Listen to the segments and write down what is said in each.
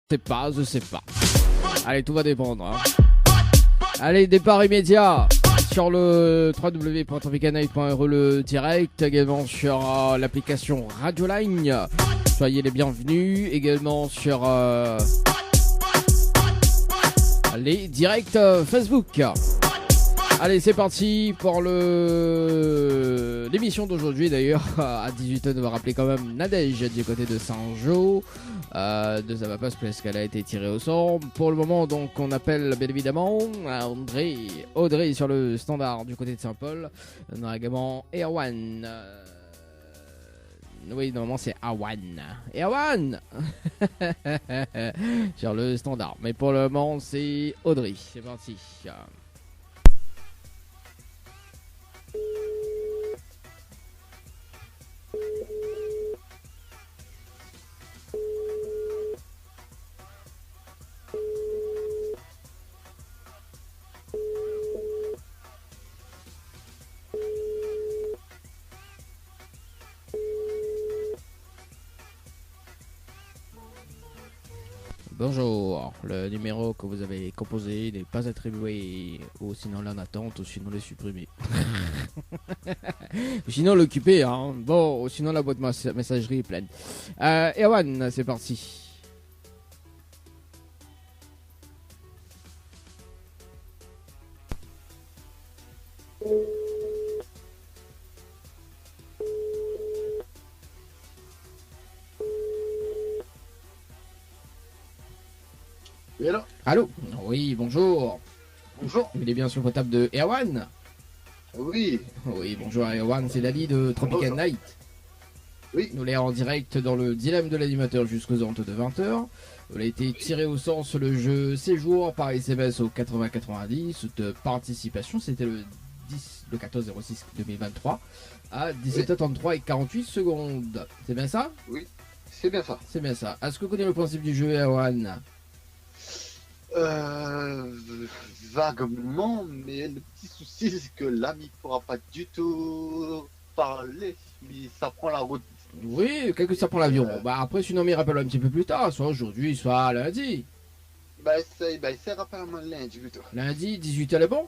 Je sais pas. Allez, tout va dépendre. Hein. Allez, départ immédiat sur le www.tropicanight.re le direct, également sur l'application Radioline. Soyez les bienvenus, également sur les directs Facebook. Allez, c'est parti pour l'émission d'aujourd'hui. D'ailleurs, à 18h, on va rappeler quand même Nadège du côté de Saint-Jean. De Zavapas parce qu'elle a été tirée au sort. Pour le moment, donc, on appelle bien évidemment Audrey sur le standard du côté de Saint-Paul. On a également Erwan. Oui, normalement c'est Awan. Erwan sur le standard. Mais pour le moment, c'est Audrey. C'est parti. Bonjour, le numéro que vous avez composé n'est pas attribué, ou sinon là en attente, ou sinon le supprimer. Ou sinon l'occuper, hein. Bon, ou sinon la boîte messagerie est pleine. Erwan, c'est parti. Oui, allô? Allô? Oui, bonjour. Bonjour. Il est bien sur le table de Erwan? Oui. Oui, bonjour Erwan, c'est Dali de Tropical Night. Oui. Nous l'avons en direct dans le dilemme de l'animateur jusqu'aux heures de 20h. On a été tiré au sort sur le jeu Séjour par SMS au 80-90 de participation. C'était le 14-06-2023 à 17h33 et 48 secondes. C'est bien ça? Oui, c'est bien ça. C'est bien ça. Est-ce que vous connaissez le principe du jeu, Erwan? Vaguement, mais le petit souci, c'est que l'ami ne pourra pas du tout parler, mais ça prend la route. Oui, quelque ça prend l'avion. Bah après, sinon, il rappelle un petit peu plus tard, soit aujourd'hui, soit lundi. Essaye rappelle-moi lundi plutôt. Lundi, 18h, est bon?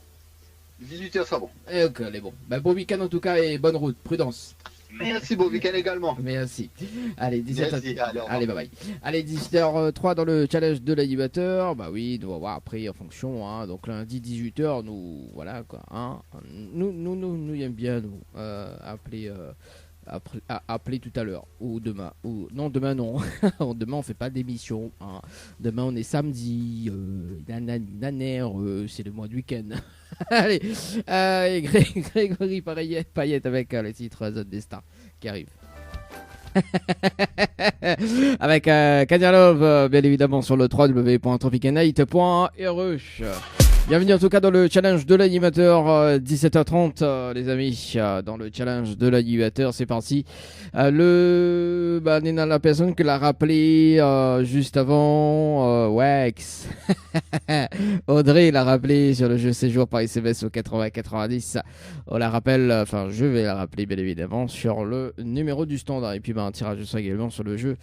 18h, ça bon. Ok, elle est bon. Bah, bon week-end en tout cas et bonne route, prudence. Merci, bon week-end également. Merci. Allez, 17h. Merci, Allez, bye bye. Allez, 18h03 dans le challenge de l'animateur. Bah oui, nous on va voir après en fonction. Hein. Donc lundi 18h, nous voilà quoi. Hein. Nous aime bien nous appeler tout à l'heure ou demain. Ou non, demain non. Demain on fait pas d'émission. Hein. Demain on est samedi. C'est le mois de week-end. Allez, Grégory Payette avec le titre Zone des Stars qui arrive. Avec Kanye Love, bien évidemment, sur le www.tropicanight.re. Bienvenue en tout cas dans le challenge de l'animateur, 17h30 les amis, dans le challenge de l'animateur, c'est parti. Nina, la personne que l'a rappelé juste avant, Wex. Audrey l'a rappelé sur le jeu Séjour par SMS au 80-90. On la rappelle, enfin je vais la rappeler bien évidemment sur le numéro du standard. Et puis un tirage au sort également sur le jeu.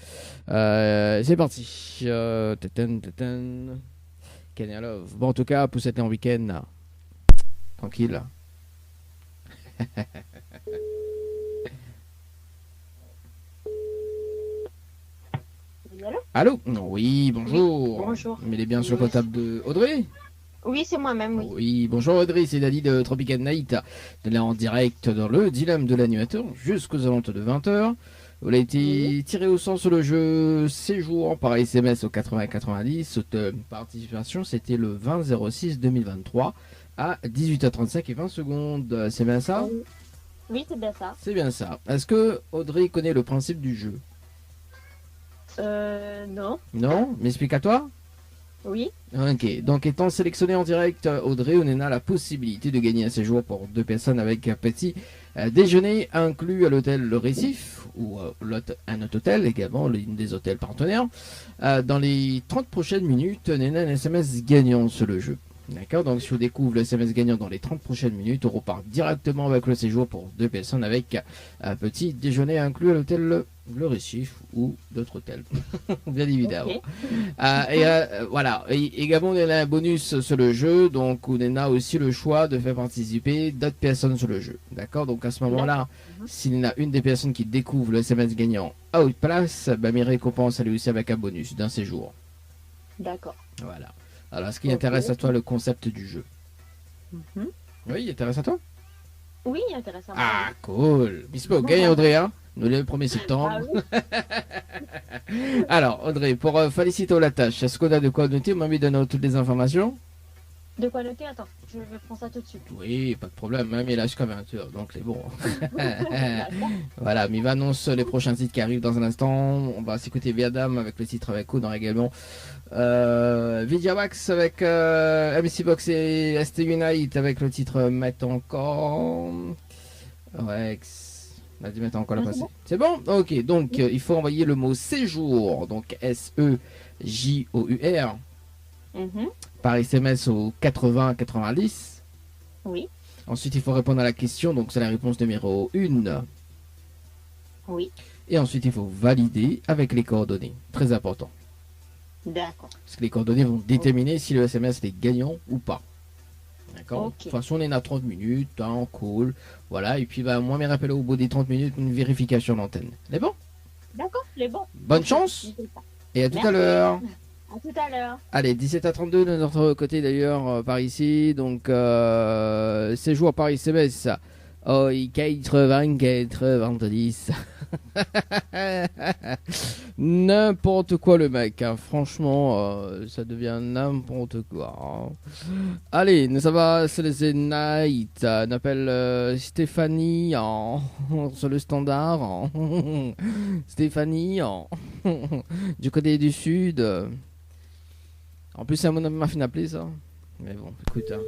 C'est parti. Kanye Love. Bon, en tout cas, poussez-les en week-end. Tranquille. Allô? Oui, bonjour. Oui, bonjour. Mais il est bien sur le table de Audrey? Oui, c'est moi-même, oui. Oui, bonjour Audrey, c'est Dali de Tropical Night. De là en direct dans le dilemme de l'animateur jusqu'aux alentours de 20h. Vous avez été tiré au sort sur le jeu Séjour par SMS au 80-90. Cette participation, c'était le 20-06-2023 à 18h35 et 20 secondes. C'est bien ça? Oui, c'est bien ça. C'est bien ça. Est-ce que Audrey connaît le principe du jeu? Non. Non? M'explique à toi? Oui. Ok, donc étant sélectionné en direct, Audrey, on a la possibilité de gagner un séjour pour 2 personnes avec un petit déjeuner inclus à l'hôtel Le Récif ou un autre hôtel également, l'une des hôtels partenaires. Dans les 30 prochaines minutes, on a un SMS gagnant sur le jeu. D'accord, donc si on découvre le SMS gagnant dans les 30 prochaines minutes, on repart directement avec le séjour pour 2 personnes avec un petit déjeuner inclus à l'hôtel Le le récif ou d'autres hôtels, bien évidemment. Ok. Voilà. Et également, on a un bonus sur le jeu, donc on a aussi le choix de faire participer d'autres personnes sur le jeu. D'accord. Donc à ce moment-là, Mhm. s'il y en a une des personnes qui découvre le SMS gagnant à haute place, bah, mes récompenses, elle est aussi avec un bonus d'un séjour. D'accord. Voilà. Alors, est-ce qu'il Ok. intéresse à toi le concept du jeu? Mhm. Oui, il intéresse à toi? Oui, intéressant. Ah, cool. Bispo, gagne Audrey, hein? Nous le 1er septembre. Ah oui. Alors, Audrey, pour féliciter la tâche, est-ce qu'on a de quoi noter? Mamie donne toutes les informations? De quoi noter? Attends, je prends ça tout de suite. Oui, pas de problème. Mamie est là jusqu'à 20h, donc c'est bon. D'accord. Voilà, mais il va annoncer les prochains titres qui arrivent dans un instant. On va s'écouter Viadam avec le titre avec Coudon également. Vidjamax avec MC Box et ST Unite avec le titre Mettre encore. Ouais, on a dû mettre encore la Ah, c'est passée. bon. C'est bon? Ok, donc il faut envoyer le mot séjour, donc SEJOUR, Mhm. par SMS au 80-90. Oui. Ensuite, il faut répondre à la question, donc c'est la réponse numéro 1. Oui. Et ensuite, il faut valider avec les coordonnées. Très important. D'accord. Parce que les coordonnées vont déterminer si le SMS est gagnant ou pas. D'accord. Ok. De toute façon, on est à 30 minutes, hein, cool. Voilà, et puis bah, moi, mes rappels au bout des 30 minutes, une vérification d'antenne. C'est bon? D'accord, c'est bon. Bonne Ok, chance nickel ça. et à tout Merci. à l'heure. À tout à l'heure. Allez, 17h32 de notre côté d'ailleurs, par ici. Donc, séjour par SMS. Oh, 84, 20. N'importe quoi le mec, hein. Franchement, ça devient n'importe quoi, hein. Allez, ça va, c'est les Night. On appelle Stéphanie sur le standard, hein. Stéphanie du côté du sud. En plus, c'est un mon m'a fait appeler ça. Mais bon, écoute, hein.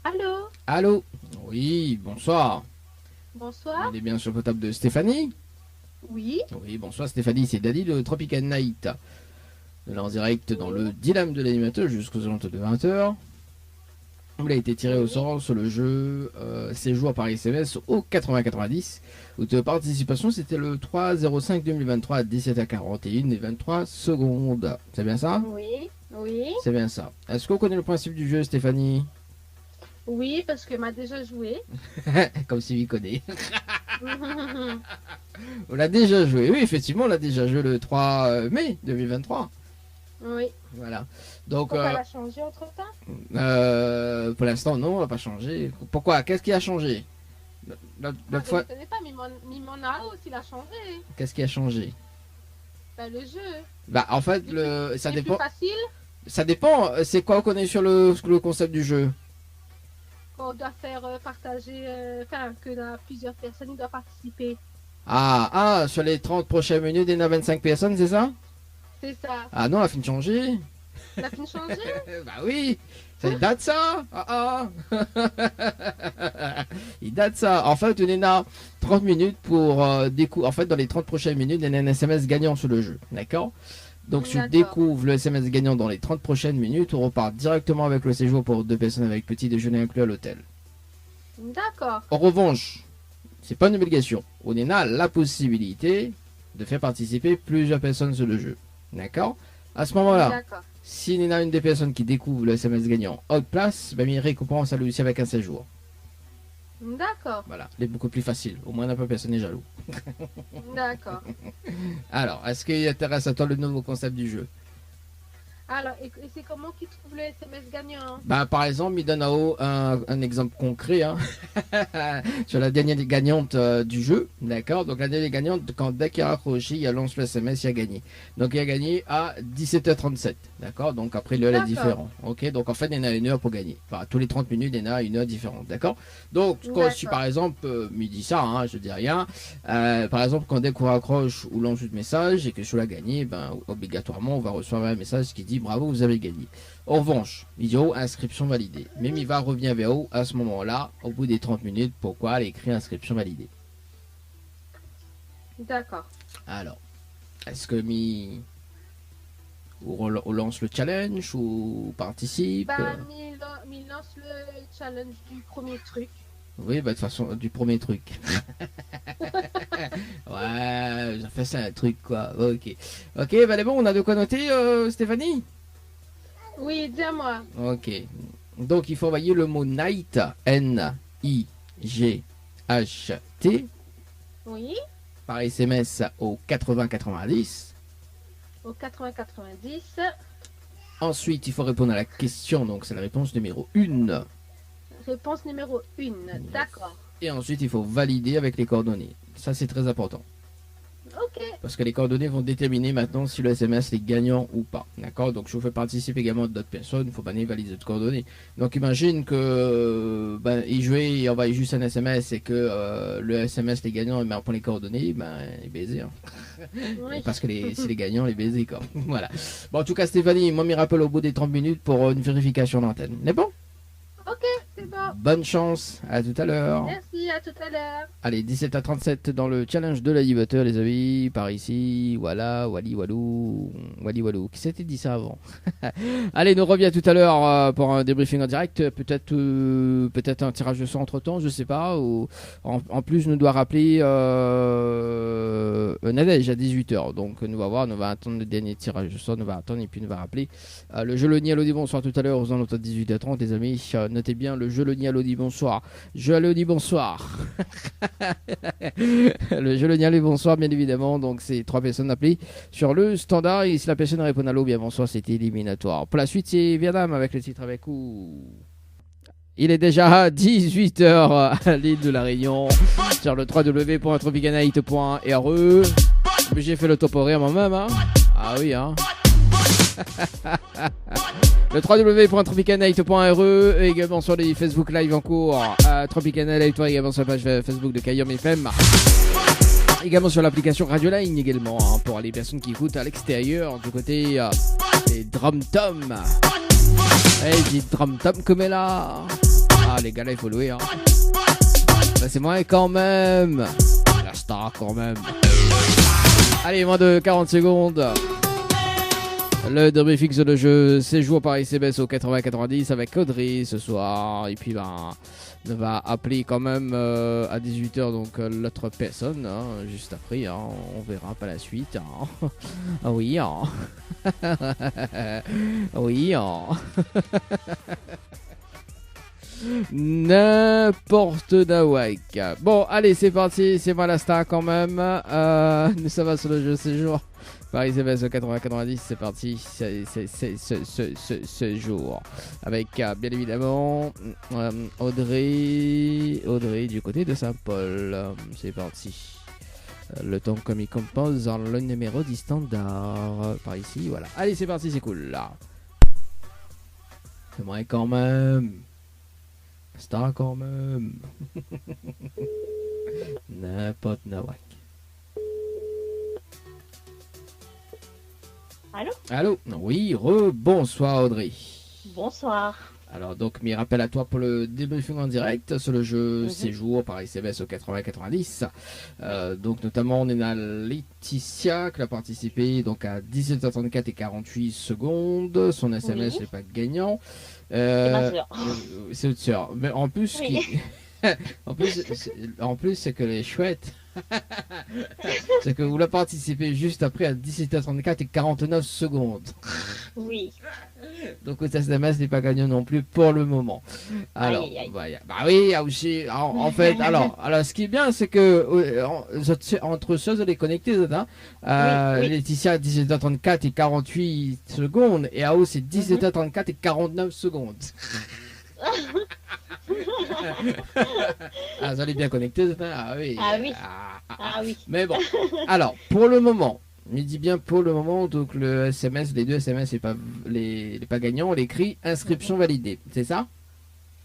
Allô? Allô? Oui, bonsoir. Bonsoir. Il est bien sur le portable de Stéphanie? Oui. Oui, bonsoir Stéphanie, c'est Daddy de Tropical Night. Là en direct dans le dilemme de l'animateur jusqu'aux alentours de 20h. Il a été tiré au sort sur le jeu séjour par SMS au 80-90. Où de participation c'était le 3-05-2023 à 17h41 et 23 secondes. C'est bien ça? Oui. Oui. C'est bien ça. Est-ce qu'on connaît le principe du jeu Stéphanie? Oui, parce que m'a déjà joué. Comme si il connaît. On l'a déjà joué. Oui, effectivement, on l'a déjà joué le 3 mai 2023. Oui. Voilà. Donc, Pourquoi elle a changé entre temps? pour l'instant, non, on va pas changer. Pourquoi? Qu'est-ce qui a changé? L'autre fois, Je ne connais pas, mais mon Nao aussi l'a changé. qu'est-ce qui a changé? Ben, le jeu. Bah, en fait, ça C'est dépend. plus facile Ça dépend. C'est quoi on connaît sur le concept du jeu? quand on doit faire partager, enfin, que plusieurs personnes doivent participer. Sur les 30 prochaines minutes, il y en a 25 personnes, c'est ça? C'est ça. Ah non, elle a fini de changer. La fin changé? Bah oui, ça il date ça. Il date ça. En fait, on a 30 minutes pour découvrir. En fait, dans les 30 prochaines minutes, il y a un SMS gagnant sur le jeu. D'accord? Donc, tu D'accord. découvres le SMS gagnant dans les 30 prochaines minutes. On repart directement avec le séjour pour 2 personnes avec petit déjeuner inclus à l'hôtel. D'accord. En revanche, c'est pas une obligation. On a la possibilité de faire participer plusieurs personnes sur le jeu. D'accord? À ce moment-là, D'accord. s'il y en a une des personnes qui découvre le SMS gagnant haute place, ben, il récompense à lui aussi avec un séjour. D'accord. Voilà, il est beaucoup plus facile. Au moins, personne n'est jaloux. D'accord. Alors, est-ce qu'il intéresse à toi le nouveau concept du jeu? Alors, et c'est comment qu'ils trouvent le SMS gagnant? Bah, par exemple, il donne en haut un exemple concret, hein, sur la dernière gagnante du jeu. D'accord? Donc, la dernière gagnante, dès qu'il a raccroché, il lance le SMS, il a gagné. Donc, il a gagné à 17h37. D'accord? Donc, après, l'heure est D'accord. différente. Ok? Donc, en fait, il y en a une heure pour gagner. Enfin, tous les 30 minutes, il y en a une heure différente. D'accord? Donc, quand si par exemple, me dit ça, hein, je dis rien. Par exemple, quand dès qu'on raccroche ou lance le message et que je l'ai gagné, ben, obligatoirement, on va recevoir un message qui dit bravo, vous avez gagné. En revanche, il dit inscription validée. Même il va revenir vers vous à ce moment-là, au bout des 30 minutes, pourquoi elle écrit inscription validée. D'accord. Alors, est-ce que mi. Ou on lance le challenge, ou participe. Bah, il lance le challenge du premier truc. Oui, bah de toute façon, du premier truc. Ouais, j'ai fait ça un truc quoi. Ok. Ok, bah bon, on a de quoi noter, Stéphanie? Oui, dis-moi. Ok. Donc il faut envoyer le mot night, N-I-G-H-T, Oui, par SMS au 80-90. au 80-90. Ensuite, il faut répondre à la question, donc c'est la réponse numéro 1. Réponse numéro 1. D'accord. Et ensuite, il faut valider avec les coordonnées. Ça, c'est très important. Ok. Parce que les coordonnées vont déterminer maintenant si le SMS est gagnant ou pas. D'accord? Donc, je vous fais participer également d'autres personnes. Il faut pas valider de coordonnées. Donc, imagine que il jouait, il envoie juste un SMS et que le SMS est gagnant et pour les coordonnées, il est baisé. Hein. Oui. Parce que si les gagnants, les baisés, quoi. Voilà. Bon, en tout cas, Stéphanie, moi, m'y rappelle au bout des 30 minutes pour une vérification d'antenne. C'est bon? Ok, c'est bon. Bonne chance. À tout à l'heure. Merci, à tout à l'heure. Allez, 17h37 dans le challenge de l'animateur, les amis. Par ici, voilà, Wally Walou. Wally Walou. Qui s'était dit ça avant? Allez, nous revient tout à l'heure pour un débriefing en direct. Peut-être un tirage de son entre temps, je sais pas. Ou, en plus, nous doit rappeler Nadège à 18h. Donc, nous va voir, nous va attendre le dernier tirage de son. Nous va attendre et puis nous va rappeler le jeu Loni Alodi bonsoir tout à l'heure aux alentours de 18h30, les amis. Notez bien le jeu Loni Alodi bonsoir. Jeu Alodi bonsoir. Le jeu Loni Alodi bonsoir, bien évidemment. Donc, c'est 3 personnes appelées sur le standard. Et si la personne répond à l'eau, bien bonsoir, c'était éliminatoire. Pour la suite, c'est Vietnam avec le titre avec ou. Il est déjà 18h à l'île de la Réunion sur le www.tropicanaït.re. J'ai fait le top horaire moi-même, hein. Ah oui, hein. Le www.tropicanaït.re et également sur les Facebook Live en cours à Tropicanaït, également sur la page Facebook de Kayom FM. Également sur l'application Radio Line également, hein, pour les personnes qui écoutent à l'extérieur du côté des Drum Tom. Hey, dit Drum Tom comme elle là. Ah les gars là il faut louer, hein. Bah, c'est moi quand même. La star quand même. Allez, moins de 40 secondes. Le derby fixe de jeu séjour par SMS au 80-90 avec Audrey ce soir. Et puis on va appeler quand même à 18h donc l'autre personne, hein, juste après, hein, on verra pas la suite. Hein. Ah oui, hein. Oui, hein. N'importe nawak. Bon, allez, c'est parti, c'est moi la star quand même. Nous sommes sur le jeu séjour. Paris SMS 80-90, c'est parti, c'est ce jour. Avec bien évidemment Audrey du côté de Saint-Paul. C'est parti. Le temps comme il compose dans le numéro du standard. Par ici, voilà. Allez, c'est parti, c'est cool là. C'est moi quand même. Star quand même. N'importe nawak. Allô? Allô? Oui, bonsoir Audrey. Bonsoir. Alors donc, mes rappels à toi pour le débriefing en direct sur le jeu séjour par SMS au 80-90. Donc notamment on est à Laetitia qui a participé donc à 17h34 et 48 secondes. Son SMS n'est pas gagnant. C'est ma soeur. C'est votre soeur. Mais en plus, Oui. en plus c'est que les chouettes. C'est que vous la participez juste après à 17h34 et 49 secondes. Oui. Donc le SMS n'est pas gagnant non plus pour le moment. Alors, Aïe, aïe. voilà. Bah oui, aussi. En fait, alors, ce qui est bien, c'est que entre choses, elle est connectée, hein. Oui. Laetitia à 17h34 et 48 secondes et AO c'est 17h34 et 49 secondes. Vous allez bien connecté, hein. Ah oui. Ah oui. Ah oui. Mais bon, alors, pour le moment, il dit bien pour le moment, donc le SMS, les deux SMS n'est pas gagnant, on écrit inscription validée, c'est ça?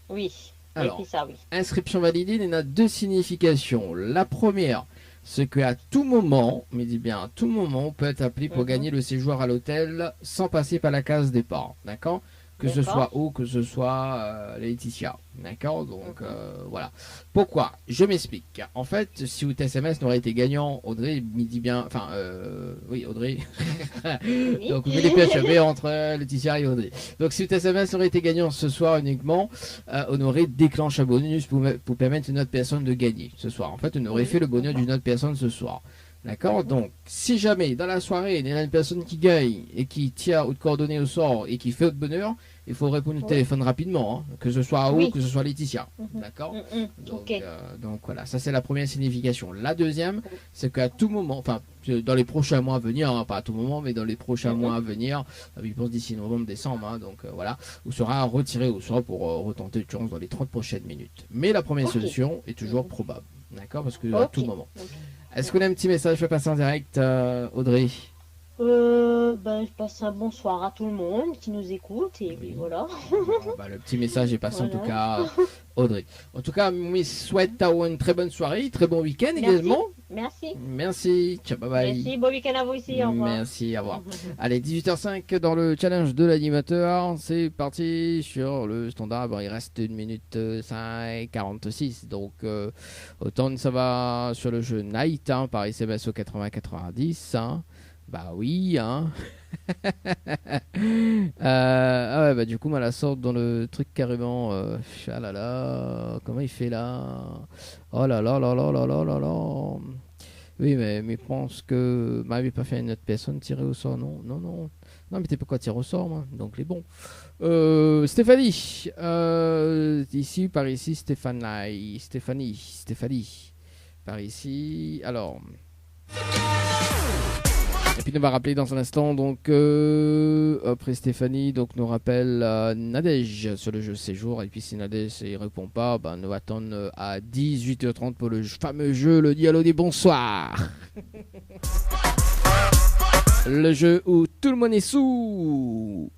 Oui. Alors, C'est ça, oui. inscription validée, il y en a deux significations. La première, c'est qu'à tout moment, mais dit bien à tout moment, on peut être appelé pour gagner le séjour à l'hôtel sans passer par la case départ, d'accord? que ce soit O, que ce soit Laetitia. D'accord. Donc voilà. Pourquoi? Je m'explique. En fait, si votre SMS n'aurait été gagnant, Audrey me dit bien. Enfin, oui, Audrey. Donc vous mettez PHB entre Laetitia et Audrey. Donc si votre SMS aurait été gagnant ce soir uniquement, on aurait déclenché un bonus pour permettre à une autre personne de gagner ce soir. En fait, on aurait fait le bonus d'une autre personne ce soir. D'accord. Donc, si jamais dans la soirée, il y a une personne qui gagne et qui tire ou de coordonnées au sort et qui fait autre bonheur, il faut répondre au téléphone rapidement, hein, que ce soit AO, que ce soit Laetitia. D'accord. Donc voilà, ça c'est la première signification. La deuxième, c'est qu'à tout moment, enfin dans les prochains mois à venir, hein, pas à tout moment, mais dans les prochains mois à venir, je pense d'ici novembre, décembre, hein, donc voilà, vous sera retiré au sort pour retenter une chance dans les 30 prochaines minutes. Mais la première solution est toujours probable. D'accord. Parce que à tout moment. Est-ce qu'on a un petit message à passer en direct, Audrey? Je passe un bonsoir à tout le monde qui nous écoute et puis voilà. Bon, le petit message est passé en tout cas, Audrey. En tout cas, je souhaite avoir une très bonne soirée, très bon week-end également. Merci. Ciao, bye bye. Merci, bon week-end à vous aussi. Au revoir. Merci, au revoir. Allez, 18h05 dans le challenge de l'animateur. C'est parti sur le standard. Bon, il reste 1 minute 46. Donc, autant ça va sur le jeu Night hein, par SMS au 80-90. Hein. Bah oui, hein. Du coup, moi, la sorte dans le truc carrément. Ah là là, comment il fait là? Oh là là là là là là là là. Oui, mais je pense que m'avait pas fait une autre personne tirer au sort, non, mais t'es pas quoi tirer au sort, moi, donc les bons. Stéphanie, ici, par ici, Stéphanie, par ici, alors. Et puis nous va rappeler dans un instant donc après Stéphanie donc nous rappelle Nadège sur le jeu séjour et puis si Nadège ne répond pas nous attendons à 18h30 pour le fameux jeu le dialogue des bonsoirs. Le jeu où tout le monde est sous.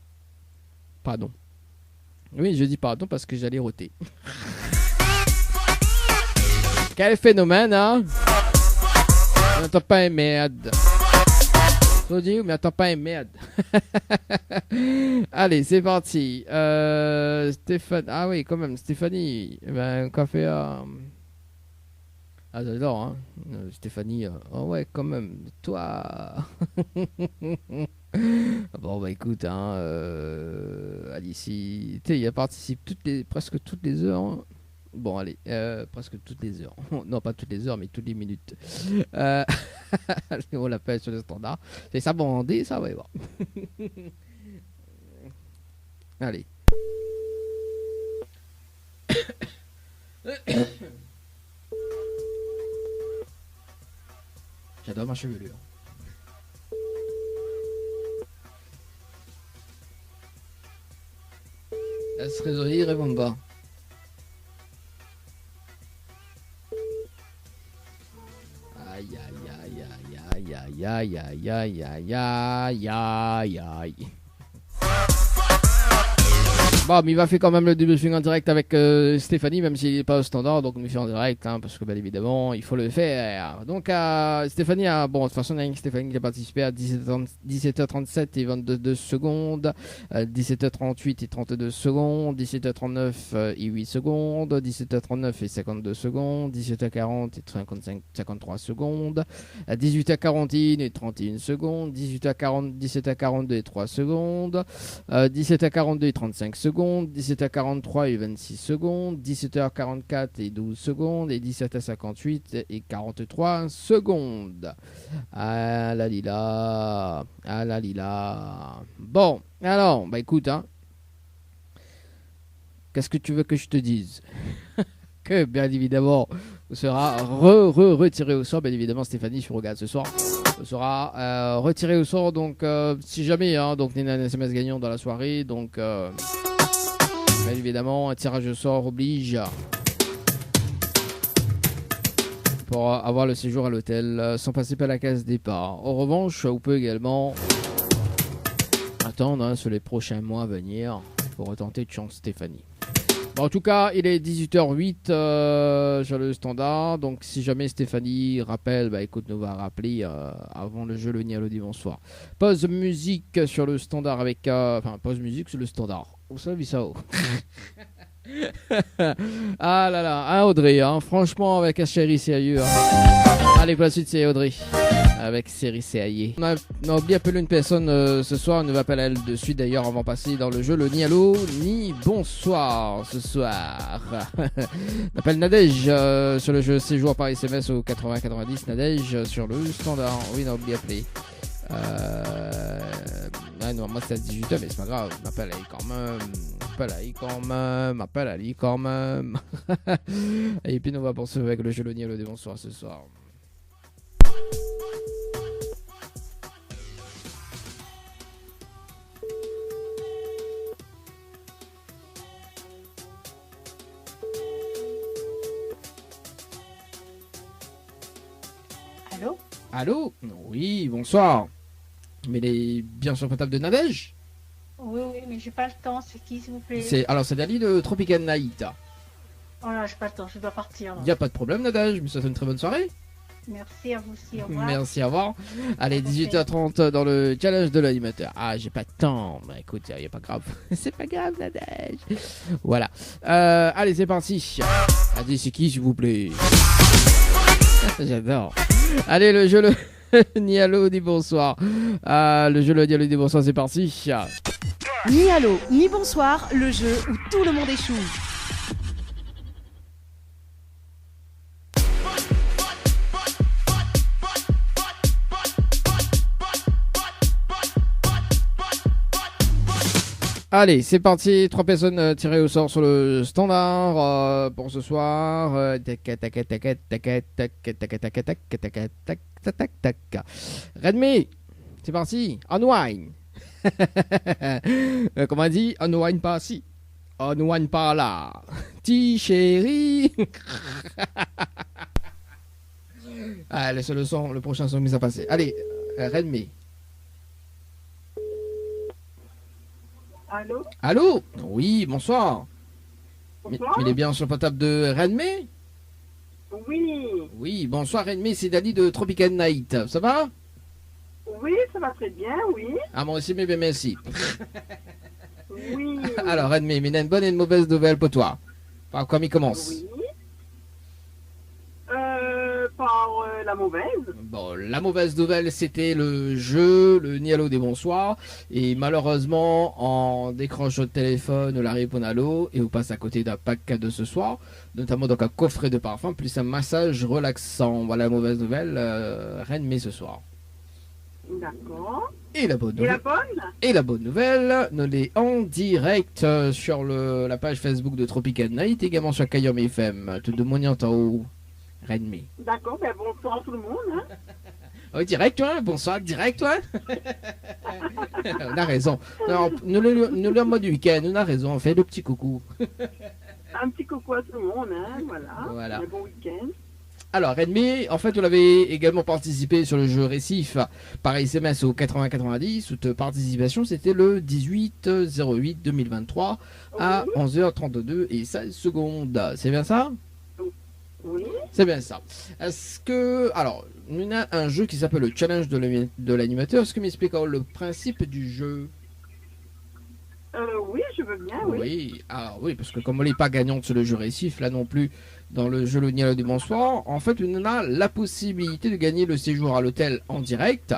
Pardon. Oui, je dis pardon parce que j'allais roter. Quel phénomène, hein? On n'entend pas une merde. Faut dire, mais attends pas une merde. Allez, c'est parti. Stéphane. Ah oui, quand même, Stéphanie. Café à. Ah, j'adore, hein. Stéphanie. Oh ouais, quand même. Toi. Bon, écoute, hein. Alicie. Tu sais, il participe presque toutes les heures. Hein. Bon, allez, presque toutes les heures. Non, pas toutes les heures, mais toutes les minutes. On l'appelle sur le standard. C'est ça, bandé, ça va y voir. Allez. J'adore ma chevelure. La trésorerie répond pas. Aïe. Bon, mais il va faire quand même le débriefing en direct avec Stéphanie, même s'il n'est pas au standard, donc on le fait en direct, hein, parce que bien évidemment, il faut le faire. Donc, Stéphanie bon, de toute façon, il y a Stéphanie qui a participé à 17h37 et 22 secondes, 17h38 et 32 secondes, 17h39 et 8 secondes, 17h39 et 52 secondes, 17h40 et 53 secondes, 18h41 et 31 secondes, 17h42 et 3 secondes, 17h42 et 35 secondes, 17h43 et 26 secondes, 17h44 et 12 secondes et 17h58 et 43 secondes. Ah la lila. Bon, alors, écoute, hein. Qu'est-ce que tu veux que je te dise? Que bien évidemment, vous sera retiré au sort. Bien évidemment, Stéphanie, si tu regardes ce soir, vous sera retiré au sort. Donc, si jamais, hein, donc, il y a un SMS gagnant dans la soirée, donc. Bien évidemment, un tirage au sort oblige pour avoir le séjour à l'hôtel sans passer par la case départ. En revanche, vous pouvez également attendre sur les prochains mois à venir pour retenter de chance Stéphanie. Bon, en tout cas, il est 18h08 sur le standard. Donc, si jamais Stéphanie rappelle, écoute, nous va rappeler avant le jeu le Nialodi bonsoir. Pause musique sur le standard avec... pause musique sur le standard. Où ça, Bissau? Ah là là, hein, Audrey, hein, franchement, avec un chéri sérieux. Hein. Allez, pour la suite, c'est Audrey. Avec série CAI. On a oublié d'appeler une personne ce soir, on ne va pas elle de suite d'ailleurs avant de passer dans le jeu le ni allô ni bonsoir ce soir. On appelle Nadège sur le jeu séjour par SMS au 80-90. Nadège sur le standard. Oui, on a oublié d'appeler. Non, moi c'est à 18h, mais c'est pas grave. On appelle Ali quand même. Appelle Ali quand même. Et puis on va poursuivre avec le jeu le ni allô des bonsoir ce soir. Allô? Allô? Oui, bonsoir. Mais il est bien sur la table de Nadège? Oui, mais j'ai pas le temps. C'est qui, s'il vous plaît? C'est Dali de Tropical Night. Oh là, j'ai pas le temps. Je dois partir. Il n'y a pas de problème, Nadège. Mais ça fait une très bonne soirée. Merci à vous aussi. Au revoir. Merci, au revoir. Allez, 18h30 dans le challenge de l'animateur. Ah, j'ai pas de temps. Bah écoute, il n'y a pas grave. C'est pas grave, Nadège. Voilà. Allez, c'est parti. Allez, c'est qui, s'il vous plaît? J'adore. Allez, le jeu le ni allô ni bonsoir. Le jeu le ni allô ni bonsoir, c'est parti. Ni allô ni bonsoir, le jeu où tout le monde échoue. Allez, c'est parti. 3 personnes tirées au sort sur le standard pour ce soir. Redmi, c'est parti. Unwind. Comment on dit? Unwind pas si. Unwind pas là. Ti chéri. Allez, c'est le son, le prochain son mis à passer. Allez, Redmi. Allô? Allô? Oui, bonsoir. Bonsoir. Il est bien sur le portable de Renmé? Oui. Oui, bonsoir Renmé, c'est Dali de Tropical Night. Ça va? Oui, ça va très bien, oui. Ah, moi aussi, mais bien merci. Oui. Alors, Renmé, mais il y a une bonne et une mauvaise nouvelle pour toi. Par quoi il commence? Oui. Par la mauvaise. Bon, la mauvaise nouvelle, c'était le jeu, le ni allô des bonsoirs. Et malheureusement, en décrochant le téléphone, la réponse à l'eau, et on passe à côté d'un pack cadeau ce soir, notamment donc un coffret de parfum, plus un massage relaxant. Voilà la mauvaise nouvelle, Rennes ce soir. D'accord. Et la bonne Et la nouvelle, bonne? et la bonne nouvelle, nous l'est en direct sur la page Facebook de Tropical Night, également sur Kayom FM. Tout de mon en haut, Rennes. D'accord, ben bonsoir tout le monde. Hein. Oh, direct, toi? Bonsoir, direct, toi? On a raison. Non, nous le en mode week-end, on a raison, on fait le petit coucou. Un petit coucou à tout le monde, hein, voilà. Voilà. Un bon week-end. Alors, Redmi, en fait, vous l'avez également participé sur le jeu Récif par SMS au 80-90. Toute participation, c'était le 18-08-2023 à 11h32 et 16 secondes. C'est bien ça? Oui. C'est bien ça. Est-ce que... Alors, on a un jeu qui s'appelle le challenge de l'animateur. Est-ce que m'explique le principe du jeu? Oui, je veux bien, oui. Oui, alors oui, parce que comme on n'est pas gagnante sur le jeu Récif, là non plus, dans le jeu Le Nialo du Bonsoir, en fait, on a la possibilité de gagner le séjour à l'hôtel en direct,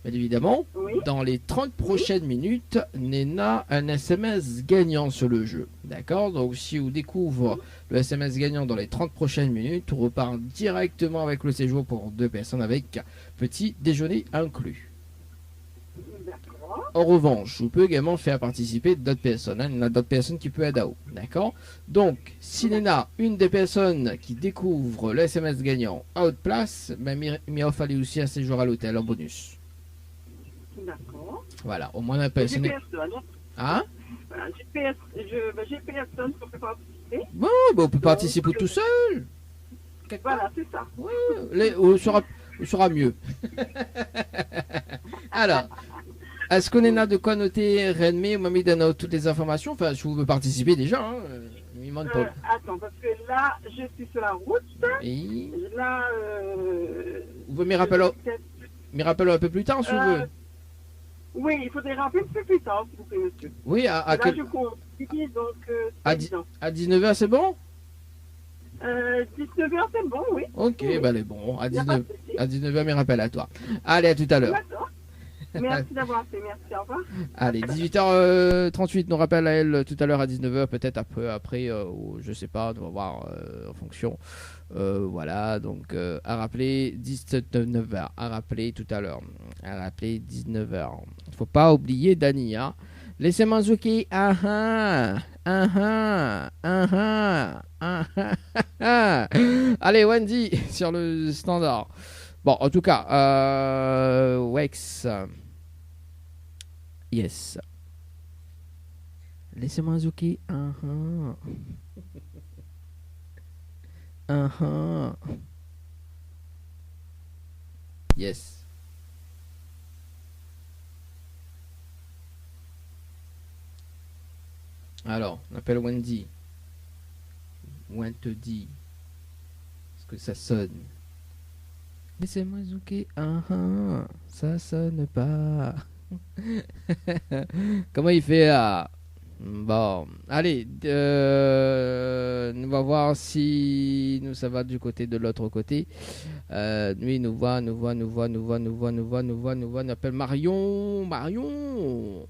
bien évidemment. Oui. Dans les 30 prochaines minutes, Nena un SMS gagnant sur le jeu. D'accord? Donc si on découvre le SMS gagnant dans les 30 prochaines minutes, on repart directement avec le séjour pour 2 personnes avec petit déjeuner inclus. D'accord. En revanche, vous pouvez également faire participer d'autres personnes. Hein. Il y en a d'autres personnes qui peuvent aider. D'accord? Donc, si il y en a une des personnes qui découvre le SMS gagnant à haute place, ben, il a fallu aussi un séjour à l'hôtel en bonus. D'accord. Voilà, au moins la J'ai personne. personne. Hein? Voilà, j'ai personne pour participer. Bon, ben, on peut participer tout seul. Voilà, c'est ça. Ouais, on sera mieux. Alors, est-ce qu'on a de quoi noter Rennes? On m'a mis toutes les informations. Enfin, si vous voulez participer déjà, hein, il manque pas. Attends, parce que là, je suis sur la route. Et... Là, vous pouvez me rappeler un peu plus tard, si vous voulez. oui, il faudrait rappeler un peu plus tard, s'il vous plaît, monsieur. Oui, à Là, quel... je conduis midi, donc À, c'est di- évident. à 19h, c'est bon? 19h, c'est bon, oui. Ok, Oui. bah elle est bon. Y a pas de souci. À 19h, mes rappels à toi. Allez, à tout à l'heure. D'accord. Merci d'avoir fait, merci, au revoir. Allez, 18h38, nous rappelle à elle tout à l'heure à 19h, peut-être après ou je sais pas, on va voir en fonction. Voilà, donc à rappeler 19h, à rappeler tout à l'heure, à rappeler 19h. Faut pas oublier Dani, hein. Laissez-moi zouker, Allez, Wendy, sur le standard. Bon, en tout cas, Wex. Yes. Laissez-moi zouker. Yes. Alors, on appelle Wendy. Wendy. Est-ce que ça sonne? Laissez-moi zouker. Ça sonne pas. Comment il fait à... Bon, allez, on va voir si nous ça va du côté de l'autre côté. Lui nous voit, nous appelle Marion, Mario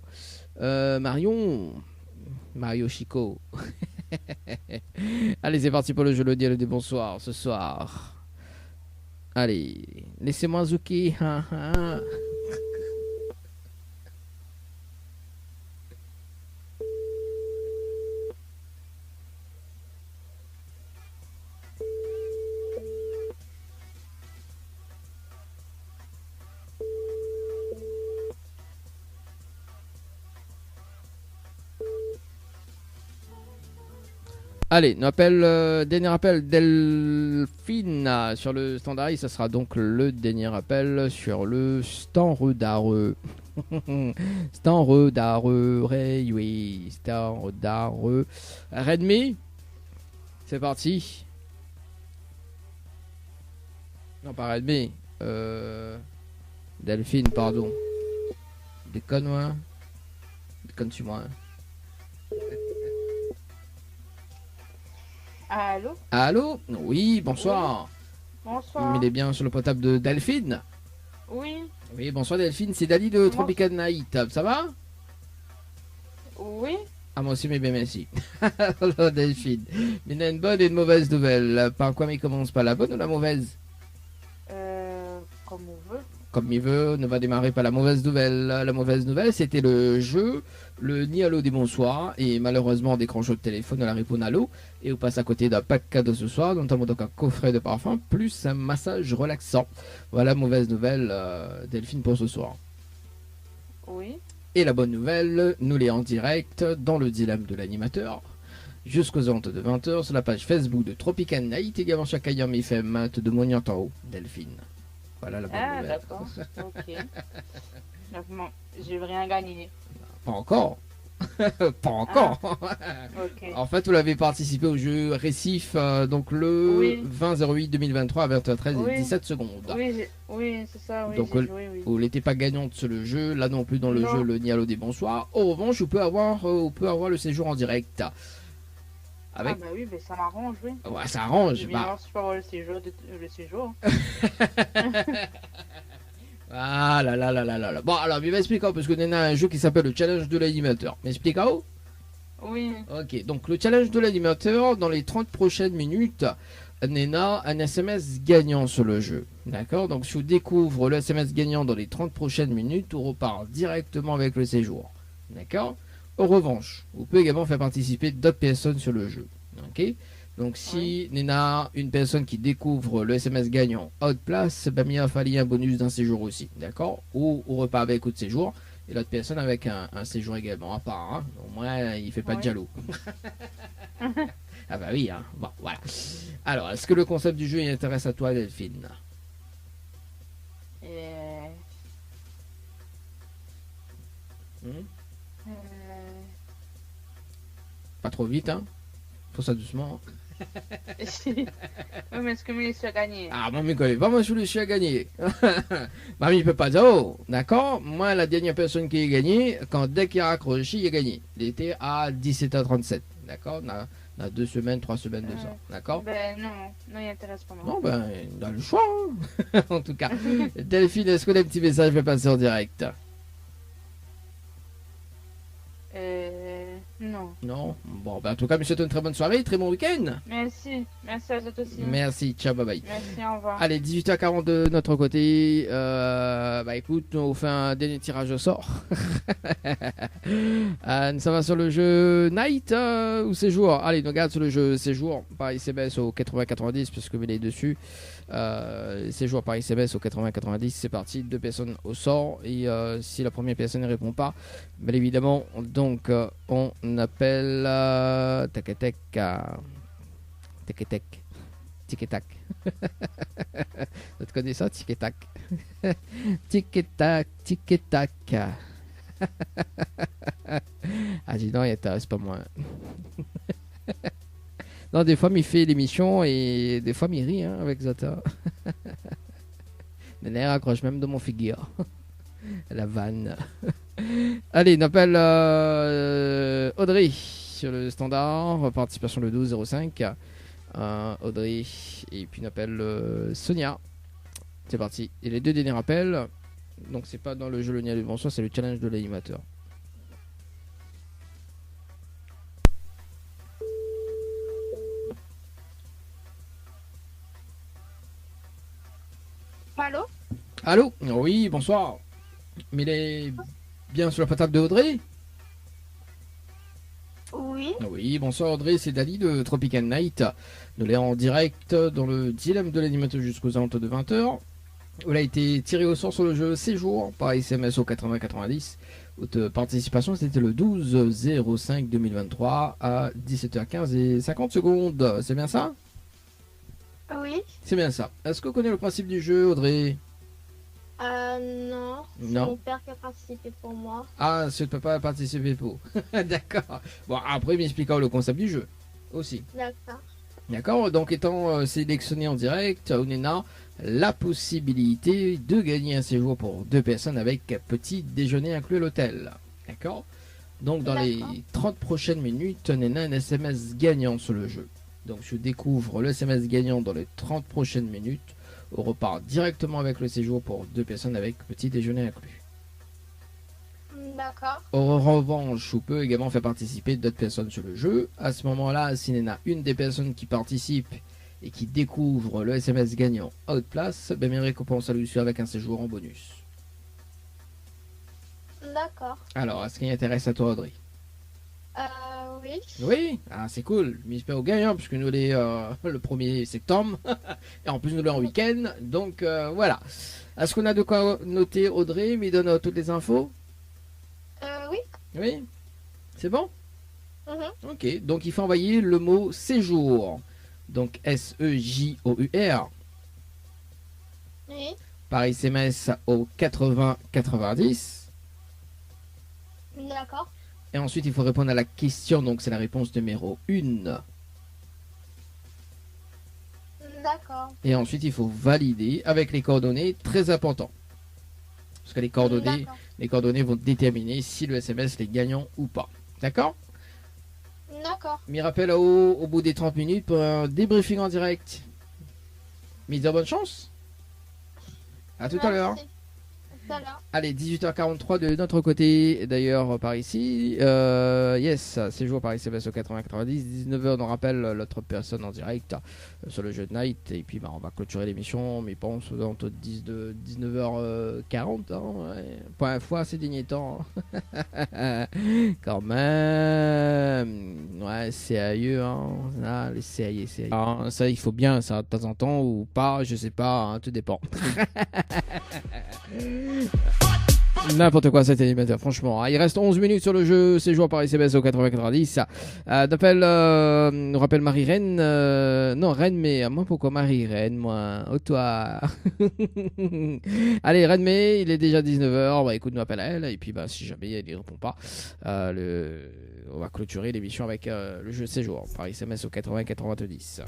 Chico. Allez, c'est parti pour le jeu, le dialogue des bonsoir ce soir. Allez, laissez-moi zouker. Allez, on appelle dernier appel Delphine sur le standard et ça sera donc le dernier appel sur le standard. Standard, oui, standard. Redmi, c'est parti. Non, pas Redmi. Delphine, pardon. Déconne-moi. Déconne-tu moi. Allô? Allô? Oui, bonsoir. Bonsoir. Il est bien sur le portable de Delphine. Oui, Oui, bonsoir Delphine, c'est Dali de Tropical Night. Ça va? oui. Ah, moi aussi, mais bien merci. Alors, Delphine, il y a une bonne et une mauvaise nouvelle. Par quoi il commence, pas la bonne ou la mauvaise? Comme on veut. Comme il veut, on va démarrer par la mauvaise nouvelle. La mauvaise nouvelle, c'était le jeu, le Ni Allo des bonsoirs. Et malheureusement, on décroche le téléphone, on la répond à l'eau. Et on passe à côté d'un pack cadeau ce soir, notamment donc un coffret de parfum, plus un massage relaxant. Voilà, mauvaise nouvelle, Delphine, pour ce soir. Oui. Et la bonne nouvelle, nous l'est en direct dans le dilemme de l'animateur. Jusqu'aux ondes de 20h sur la page Facebook de Tropical Night, également chaque ayam FM de Mognant en haut, Delphine. Voilà la bonne nouvelle. D'accord. Ok. Donc, bon, j'ai rien gagné. Pas encore. Pas encore. Ok. En fait, vous l'avez participé au jeu Récif, donc le Oui. 20-08-2023 à 20h13 et Oui. 17 secondes. Oui, c'est ça. Oui, Donc, j'ai joué, oui. vous n'étiez pas gagnante sur le jeu, là non plus dans le Non. jeu le Nialo des bonsoirs. Au revanche, on peut avoir le séjour en direct. Avec... Ah bah oui, mais ça m'arrange, oui. Ouais, ça arrange. Je Bah... viens je peux avoir le séjour. Le séjour. Ah là là là là là là. Bon, alors, il m'explique, parce qu'on a un jeu qui s'appelle le challenge de l'animateur. M'explique, Oui. Ok, donc le challenge de l'animateur, dans les 30 prochaines minutes, Nena, un SMS gagnant sur le jeu. D'accord? Donc si on découvre le SMS gagnant dans les 30 prochaines minutes, on repart directement avec le séjour. D'accord? En revanche, vous pouvez également faire participer d'autres personnes sur le jeu. Ok? Donc si Nena, une personne qui découvre le SMS gagnant à haute place, bah, il a fallu un bonus d'un séjour aussi. D'accord? Ou on repart avec autre séjour. Et l'autre personne avec un séjour également à part. Hein. Au moins, il fait pas de jaloux. Ah bah oui, hein. Bon, voilà. Alors, est-ce que le concept du jeu intéresse à toi, Delphine? Pas trop vite, hein. Faut ça doucement. Oui, mais est-ce que Mélissa a gagné? Ah, mamie connaît pas, moi, je suis à gagner. Mamie peut pas dire, oh, d'accord, moi, la dernière personne qui a gagné, dès qu'il a raccroché, il a gagné. Il était à 17h37, d'accord? On a 2 semaines, 3 semaines de ça, d'accord? Ben non, non, il intéresse pas moi. Non, ben, on a le choix, hein. En tout cas. Delphine, est-ce que les petits messages je vais passer en direct? Non. Non? Bon, ben, en tout cas, je vous souhaite une très bonne soirée, très bon week-end. Merci à vous aussi. Merci, ciao, bye bye. Merci, au revoir. Allez, 18h40 de notre côté. Bah écoute, on fait un dernier tirage au sort. Ça va sur le jeu Night ou Séjour. Allez, on regarde sur le jeu Séjour par SMS au 80-90 puisque vous est dessus. Séjour par SMS au 80-90, c'est parti. 2 personnes au sort. Et si la première personne ne répond pas, bien évidemment, donc on appelle tac tac tac tac. Tic et tac. Tu connais ça, tic et tac. Tic et tac, tic et tac. Ah, dis donc, c'est pas moi. Non, des fois, il fait l'émission et des fois, il rit hein, avec Zata. Le nerf accroche même de mon figure. La vanne. Allez, on appelle Audrey sur le standard. Participation le 1205. Audrey et puis on appelle Sonia. C'est parti. Et les 2 derniers appels, donc c'est pas dans le jeu le Nia du bonsoir, c'est le challenge de l'animateur. Allô? Allô? Oui, bonsoir. Mais il est bien sur la portable de Audrey? Oui. Oui, bonsoir Audrey, c'est Dali de Tropical Night. Nous l'avons en direct dans le dilemme de l'animateur jusqu'aux alentours de 20h. On a été tiré au sort sur le jeu Séjour par SMS au 80-90. Votre participation c'était le 12-05-2023 à 17h15 et 50 secondes. C'est bien ça? Oui. C'est bien ça. Est-ce que vous connaissez le principe du jeu, Audrey? Non. C'est Non. mon père qui a participé pour moi. Ah, je ne peux pas participer pour. D'accord. Bon, après, m'expliquant le concept du jeu aussi. D'accord. D'accord. Donc, étant sélectionné en direct, on a la possibilité de gagner un séjour pour 2 personnes avec petit déjeuner inclus à l'hôtel. D'accord. Donc, dans les 30 prochaines minutes, on a un SMS gagnant sur le jeu. Donc, je découvre le SMS gagnant dans les 30 prochaines minutes. On repart directement avec le séjour pour 2 personnes avec petit déjeuner inclus. D'accord. En revanche, on peut également faire participer d'autres personnes sur le jeu. À ce moment-là, s'il y en a une des personnes qui participe et qui découvre le SMS gagnant à haute place, ben mes récompenses à lui suivre avec un séjour en bonus. D'accord. Alors, est-ce qu'il intéresse à toi, Audrey? Oui. Oui, ah, c'est cool. J'espère au gagnant, puisque nous l'est le 1er septembre. Et en plus, nous l'est en week-end. Donc, voilà. Est-ce qu'on a de quoi noter, Audrey? Il donne toutes les infos? Oui. Oui. C'est bon? Mhm. Ok, donc il faut envoyer le mot séjour. Donc S-E-J-O-U-R Oui. par SMS au 80-90. D'accord. Et ensuite, il faut répondre à la question. Donc, c'est la réponse numéro 1. D'accord. Et ensuite, il faut valider avec les coordonnées, très important. Parce que les coordonnées vont déterminer si le SMS est gagnant ou pas. D'accord? D'accord. Mais rappelle au bout des 30 minutes pour un débriefing en direct. Mise en bonne chance. À tout à l'heure. Merci. À tout à l'heure. Allez, 18h43 de notre côté, d'ailleurs par ici. Yes, séjour par SMS au 80-90. 19h, on rappelle l'autre personne en direct sur le jeu de Night. Et puis on va clôturer l'émission, mais pense entre 19h40. Ouais. Point fois ces derniers temps. Quand même. Ouais, sérieux. Ah, les sérieux. Ah, ça, il faut bien, ça, de temps en temps, ou pas, je sais pas, tout dépend. N'importe quoi cet animateur, franchement. Il reste 11 minutes sur le jeu, séjour par SMS au 90. Nous rappelle Marie-Reine. Non, Reine, mais moi pourquoi Marie-Reine, moi? Oh toi. Allez, Reine, mais il est déjà 19h. Bah écoute, nous appelle à elle. Et puis bah si jamais elle ne répond pas, on va clôturer l'émission avec le jeu séjour par SMS au 90.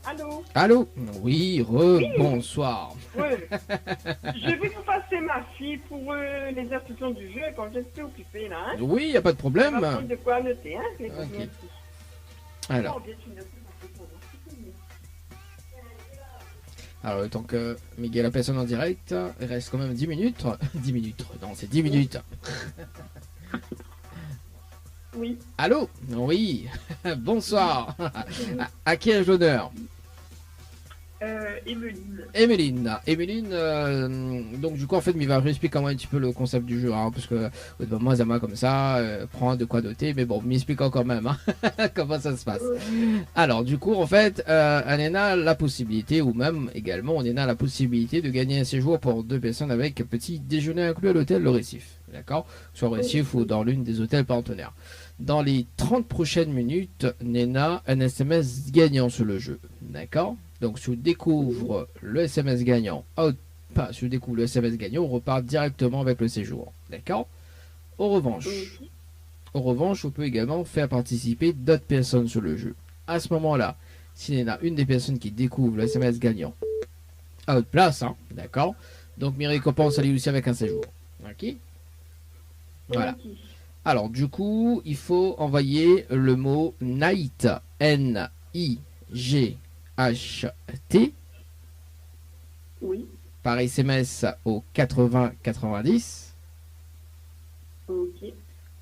Allô? Allô? Oui, bonsoir. Ouais. Je vais vous passer ma fille pour les instructions du jeu quand je suis occupée là. Hein. Oui, y a pas de On problème. va prendre de quoi noter, hein? Les Ok. ici. Alors. Oh, bien, tu notes pas, c'est bon, Alors, le temps que Miguel appelle son en direct, il reste quand même 10 minutes. 10 minutes, non, c'est 10 minutes. Oui. Allô? Oui, bonsoir. À qui ai-je l'honneur? Emeline. Emeline, donc du coup, en fait, il va réexpliquer comment un petit peu le concept du jeu, hein, parce que moi, Zama, comme ça, prend de quoi noter, mais bon, m'explique quand même hein, comment ça se passe. Alors, du coup, en fait, on a la possibilité, ou même également, on a la possibilité de gagner un séjour pour 2 personnes avec petit déjeuner inclus à l'hôtel Le Récif. D'accord? Soit au Récif ou dans l'une des hôtels partenaires. Dans les 30 prochaines minutes, Nena, un SMS gagnant sur le jeu. D'accord? Donc, si on découvre le SMS gagnant, si on découvre le SMS gagnant, on repart directement avec le séjour. D'accord? En revanche, on peut également faire participer d'autres personnes sur le jeu. À ce moment-là, s'il y en a une des personnes qui découvre le SMS gagnant à votre place, hein, d'accord? Donc, mes récompenses allient aussi avec un séjour. Ok? Voilà. Alors, du coup, il faut envoyer le mot NIGHT, N-I-G-H-T, Oui. par SMS au 80-90. Ok.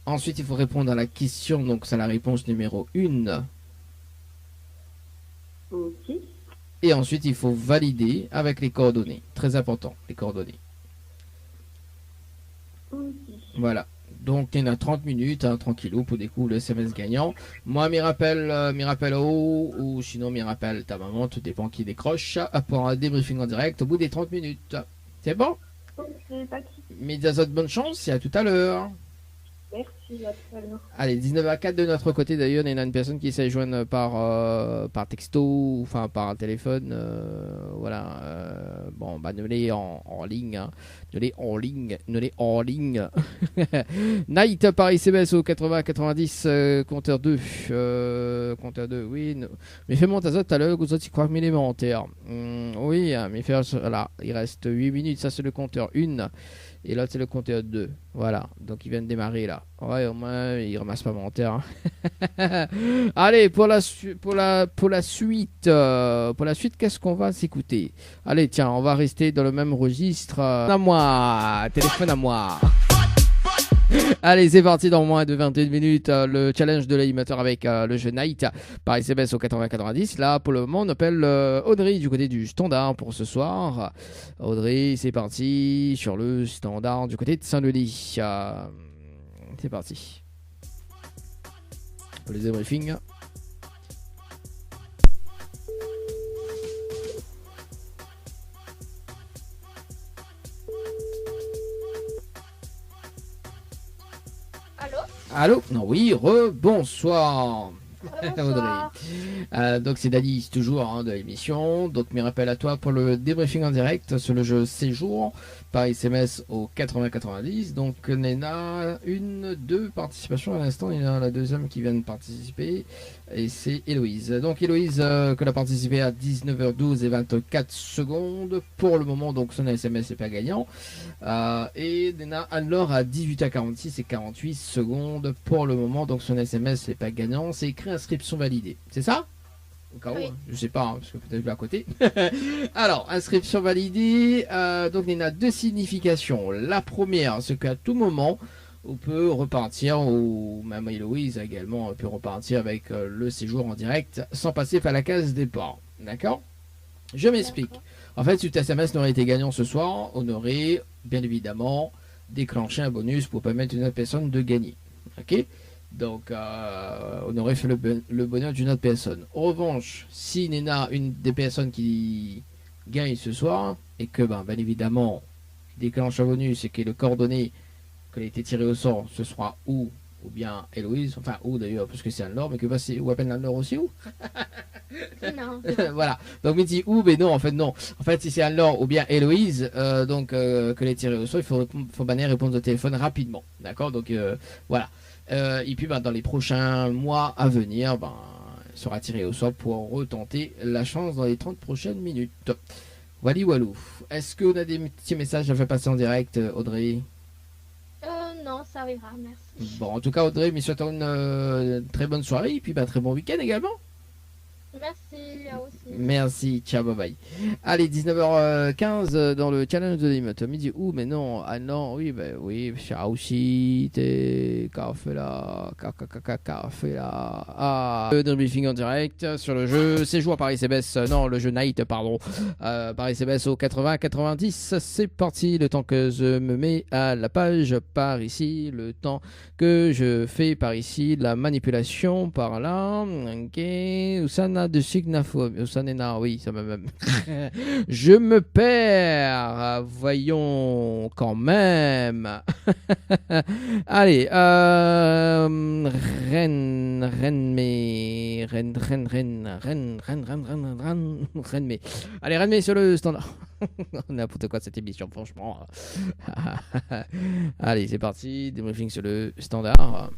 Ensuite, il faut répondre à la question, donc c'est la réponse numéro 1. Ok. Et ensuite, il faut valider avec les coordonnées. Très important, les coordonnées. Ok. Voilà. Donc, il y en a 30 minutes, hein, tranquillou, pour découvrir le SMS gagnant. Moi, m'y rappelle ou sinon, m'y rappelle ta maman, tout dépend qui décroche, pour un débriefing en direct au bout des 30 minutes. C'est bon? Ok, pas de souci. Médiazote, bonne chance et à tout à l'heure. Merci, à tout à l'heure. Allez, 19h04 de notre côté d'ailleurs, il y a une personne qui s'est joindre par texto, enfin par téléphone, voilà. Bon, bah, ne l'est en ligne, hein. Ne l'est en ligne. Night par SMS au 80-90, compteur 2. Compteur 2, oui. Mais fais-moi ta zote à l'heure, vous autres, y croient élémentaire. Oui, mais voilà, il reste 8 minutes, ça c'est le compteur 1. Et l'autre c'est le compteur 2. Voilà, donc il vient de démarrer là. Ouais, au moins il ramasse pas mon terre. Hein. Allez, pour la suite, qu'est-ce qu'on va s'écouter? Allez, tiens, on va rester dans le même registre. À moi, téléphone à moi. Allez, c'est parti dans moins de 21 minutes. Le challenge de l'animateur avec le jeu Night par SMS au 80-90. Là, pour le moment, on appelle Audrey du côté du standard pour ce soir. Audrey, c'est parti sur le standard du côté de Saint-Denis. C'est parti. Pour les débriefings. Allô? Non, oui, bonsoir. Bonsoir. Donc c'est Dali toujours hein, de l'émission. Donc mes rappels à toi pour le débriefing en direct sur le jeu Séjour par SMS au 80-90. Donc Nena, 2 participations à l'instant. Il y a la deuxième qui vient de participer et c'est Héloïse. Donc Héloïse que a participé à 19h12 et 24 secondes pour le moment. Donc son SMS n'est pas gagnant. Et Nena Anne-Laure à 18h46 et 48 secondes pour le moment. Donc son SMS n'est pas gagnant. C'est écrit inscription validée. C'est ça? Au cas où, Oui. je sais pas, hein, parce que peut-être je vais à côté. Alors, inscription validée. Donc, il y en a 2 significations. La première, c'est qu'à tout moment, on peut repartir, ou même Héloïse également peut repartir avec le séjour en direct sans passer par la case départ. D'accord? Je m'explique. En fait, si le SMS n'aurait été gagnant ce soir, on aurait bien évidemment déclenché un bonus pour permettre à une autre personne de gagner. Ok? Donc, on aurait fait le bonheur d'une autre personne. En revanche, si Nena, une des personnes qui gagne ce soir, et que, bien évidemment, déclenche un bonus et que le coordonné qu'elle a été tiré au sort, ce sera ou bien Héloïse, enfin, ou d'ailleurs, parce que c'est Anne-Laure, mais que c'est ou à peine Anne-Laure aussi, ou Non. voilà. Donc, il dit ou, mais non, en fait, non. En fait, si c'est Anne-Laure ou bien Héloïse, que les tiré au sort, faut bien répondre au téléphone rapidement. D'accord? Donc, voilà. Et puis, dans les prochains mois à venir, elle sera tirée au sort pour retenter la chance dans les 30 prochaines minutes. Wally Walou. Est-ce qu'on a des petits messages à faire passer en direct, Audrey? Non, ça ira, merci. Bon, en tout cas, Audrey, mais souhaitons une très bonne soirée et puis très bon week-end également. Merci, à aussi. Merci, ciao, bye bye. Allez, 19h15 dans le challenge de l'émeute. Tommy dit mais non, ah non, oui, oui, ciao aussi, t'es café là, café là. Ah, le briefing en direct sur le jeu, c'est joué par ICBS, non, le jeu Night, pardon, par ICBS au 80-90. C'est parti, le temps que je me mets à la page par ici, le temps que je fais par ici, la manipulation par là, ok, Usana de Signafo, Usanena, oui, ça m'a même. Je me perds, voyons quand même. Allez, Rennes, allez, Rennes sur le standard. N'importe quoi cette émission, franchement. Allez, c'est parti, débriefing sur le standard.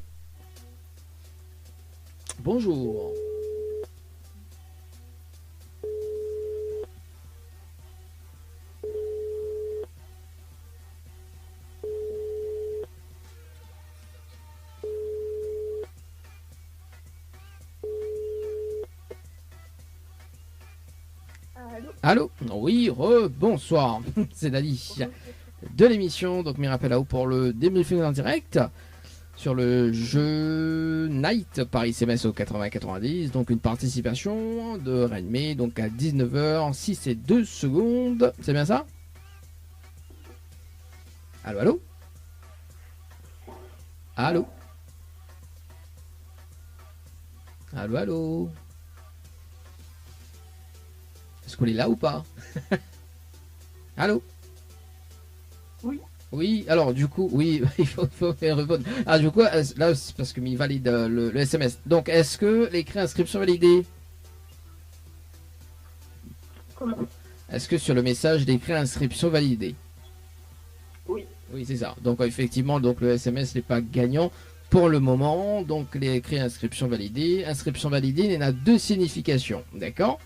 Bonjour. Allô? Oui, bonsoir. C'est Dali de l'émission, donc m'y rappelle à vous pour le débriefing en direct sur le jeu Night Paris CMS au 80-90, donc une participation de Rennes, donc à 19h06 et 2 secondes. C'est bien ça? Allô, allô? Allô? Allô, allô? Est-ce qu'on est là ou pas? Allô? Oui. Oui, alors du coup, oui, il faut faire répondre. Ah, du coup, là, c'est parce que il valide le SMS. Donc, est-ce que l'écrit inscription validée? Comment? Est-ce que sur le message d'écrit inscription validée? Oui. Oui, c'est ça. Donc, effectivement, donc le SMS n'est pas gagnant pour le moment. Donc, l'écrit inscription validée. Inscription validée, il y en a deux significations. D'accord?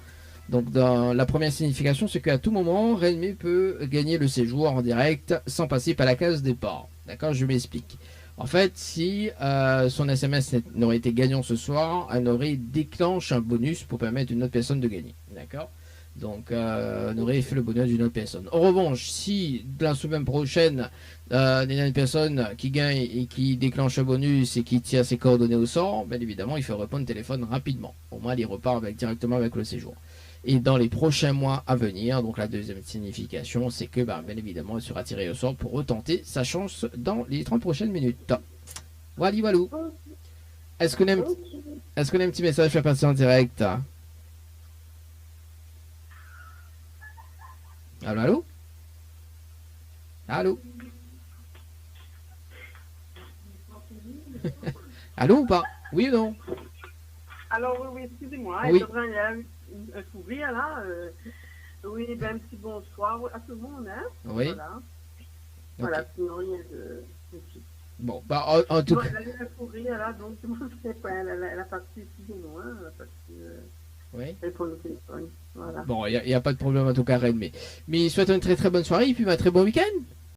Donc dans la première signification, c'est qu'à tout moment, Rennes peut gagner le séjour en direct sans passer par la case départ. D'accord, je m'explique. En fait, si son SMS n'aurait été gagnant ce soir, elle aurait déclenché un bonus pour permettre à une autre personne de gagner. D'accord? Donc, on aurait fait le bonus d'une autre personne. En revanche, si la semaine prochaine, il y a une personne qui gagne et qui déclenche un bonus et qui tire ses coordonnées au sort, bien évidemment, il faut répondre au téléphone rapidement. Au moins, il repart directement avec le séjour. Et dans les prochains mois à venir, donc la deuxième signification, c'est que bien évidemment, elle sera tirée au sort pour retenter sa chance dans les 30 prochaines minutes. Wally Walou. Est-ce qu'on a un petit message à passer en direct? Allô, allô? Allô? Allô ou pas? Oui ou non? Alors, oui, excusez-moi, Oui. il y a un sourire là. Oui, un petit bonsoir à tout le monde. Hein? Oui. Voilà. Ok. Voilà, sinon il y a de. Bon, en tout cas. Elle a un sourire là, donc je ne sais pas, elle a parti excusez-moi, elle a parti. Oui. Elle prend le téléphone. Voilà. Bon, il n'y a pas de problème en tout cas, Rennes. Mais souhaite une très très bonne soirée et puis un très bon week-end.